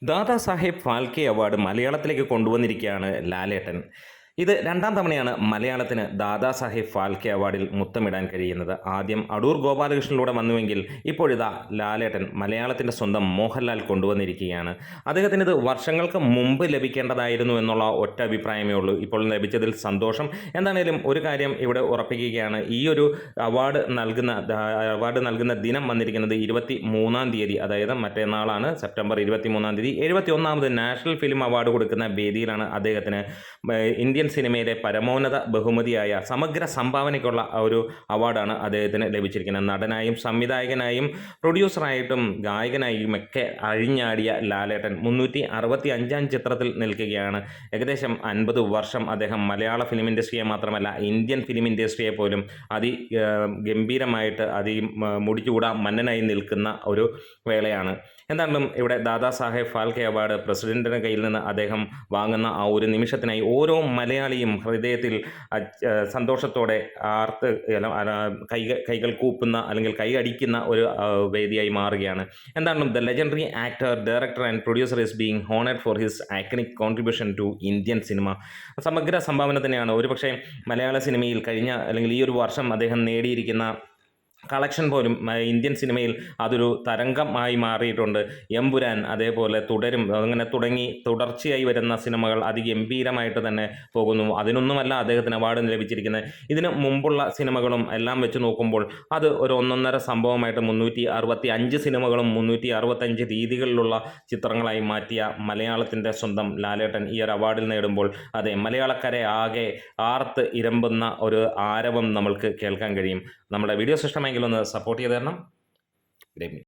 Dadasaheb Phalke award മലയാളത്തിലേക്ക് കൊണ്ടുവന്നിരിക്കുകയാണ് ലാലേട്ടൻ. ഇത് രണ്ടാം തവണയാണ് മലയാളത്തിന് ദാദാസാഹേബ് ഫാൽക്കെ അവാർഡിൽ മുത്തമിടാൻ കഴിയുന്നത്. ആദ്യം അടൂർ ഗോപാലകൃഷ്ണനിലൂടെ വന്നുവെങ്കിൽ ഇപ്പോഴിതാ ലാലേട്ടൻ മലയാളത്തിൻ്റെ സ്വന്തം മോഹൻലാൽ കൊണ്ടുവന്നിരിക്കുകയാണ്. അദ്ദേഹത്തിന് ഇത് വർഷങ്ങൾക്ക് മുമ്പ് ലഭിക്കേണ്ടതായിരുന്നു എന്നുള്ള ഒറ്റ അഭിപ്രായമേ ഉള്ളൂ. ഇപ്പോൾ ലഭിച്ചതിൽ സന്തോഷം. എന്താണേലും ഒരു കാര്യം ഇവിടെ ഉറപ്പിക്കുകയാണ്. ഈ ഒരു അവാർഡ് നൽകുന്ന ദിനം വന്നിരിക്കുന്നത് 23-ാം തീയതി, അതായത് മറ്റന്നാളാണ്, സെപ്റ്റംബർ 23-ാം തീയതി. 71ാമത് നാഷണൽ ഫിലിം അവാർഡ് കൊടുക്കുന്ന വേദിയിലാണ് അദ്ദേഹത്തിന് ഇന്ത്യൻ സിനിമയിലെ പരമോന്നത ബഹുമതിയായ സമഗ്ര സംഭാവനയ്ക്കുള്ള ഒരു അവാർഡാണ് അദ്ദേഹത്തിന് ലഭിച്ചിരിക്കുന്നത്. നടനായും സംവിധായകനായും പ്രൊഡ്യൂസറായിട്ടും ഗായകനായും ഒക്കെ അഴിഞ്ഞാടിയ ലാലേട്ടൻ 365-ാം ചിത്രത്തിൽ നിൽക്കുകയാണ്. ഏകദേശം 50 വർഷം അദ്ദേഹം മലയാള ഫിലിം ഇൻഡസ്ട്രിയെ മാത്രമല്ല ഇന്ത്യൻ ഫിലിം ഇൻഡസ്ട്രിയെ പോലും ഗംഭീരമായിട്ട് മുടിച്ചുകൂടാ മന്നനായി നിൽക്കുന്ന ഒരു വേളയാണ്. എന്തായാലും ഇവിടെ ദാദാസാഹേബ് ഫാൽക്കെ അവാർഡ് പ്രസിഡന്റിൻ്റെ കയ്യിൽ നിന്ന് അദ്ദേഹം വാങ്ങുന്ന ആ ഒരു നിമിഷത്തിനായി ഓരോ മലയാളിയും ഹൃദയത്തിൽ സന്തോഷത്തോടെ കൈകൾ കൂപ്പുന്ന അല്ലെങ്കിൽ കൈ അടിക്കുന്ന ഒരു വേദിയായി മാറുകയാണ്. എന്തായാലും the legendary actor, director and producer is being honoured for his iconic contribution to Indian cinema. സമഗ്ര സംഭാവന തന്നെയാണ്. ഒരുപക്ഷെ മലയാള സിനിമയിൽ കഴിഞ്ഞ അല്ലെങ്കിൽ ഈ ഒരു വർഷം അദ്ദേഹം നേടിയിരിക്കുന്ന കളക്ഷൻ പോലും ഇന്ത്യൻ സിനിമയിൽ അതൊരു തരംഗമായി മാറിയിട്ടുണ്ട്. എമ്പുരാൻ, അതേപോലെ തുടരും, അങ്ങനെ തുടങ്ങി തുടർച്ചയായി വരുന്ന സിനിമകൾ അതിഗംഭീരമായിട്ട് തന്നെ പോകുന്നു. അതിനൊന്നുമല്ല അദ്ദേഹത്തിന് അവാർഡ് ലഭിച്ചിരിക്കുന്നത്. ഇതിന് മുമ്പുള്ള സിനിമകളും എല്ലാം വെച്ച് നോക്കുമ്പോൾ അത് ഒരു ഒന്നൊന്നര സംഭവമായിട്ട് 365 സിനിമകളും 365 രീതികളിലുള്ള ചിത്രങ്ങളായി മാറ്റിയ മലയാളത്തിൻ്റെ സ്വന്തം ലാലേട്ടൻ ഈ ഒരു അവാർഡിൽ നേടുമ്പോൾ അതെ, മലയാളക്കരെ ആകെ ആർത്ത് ഇരമ്പുന്ന ഒരു ആരവം നമ്മൾക്ക് കേൾക്കാൻ കഴിയും. നമ്മുടെ വീഡിയോ ഇഷ്ടമെങ്കിൽ ഒന്ന് സപ്പോർട്ട് ചെയ്ത് തരണം.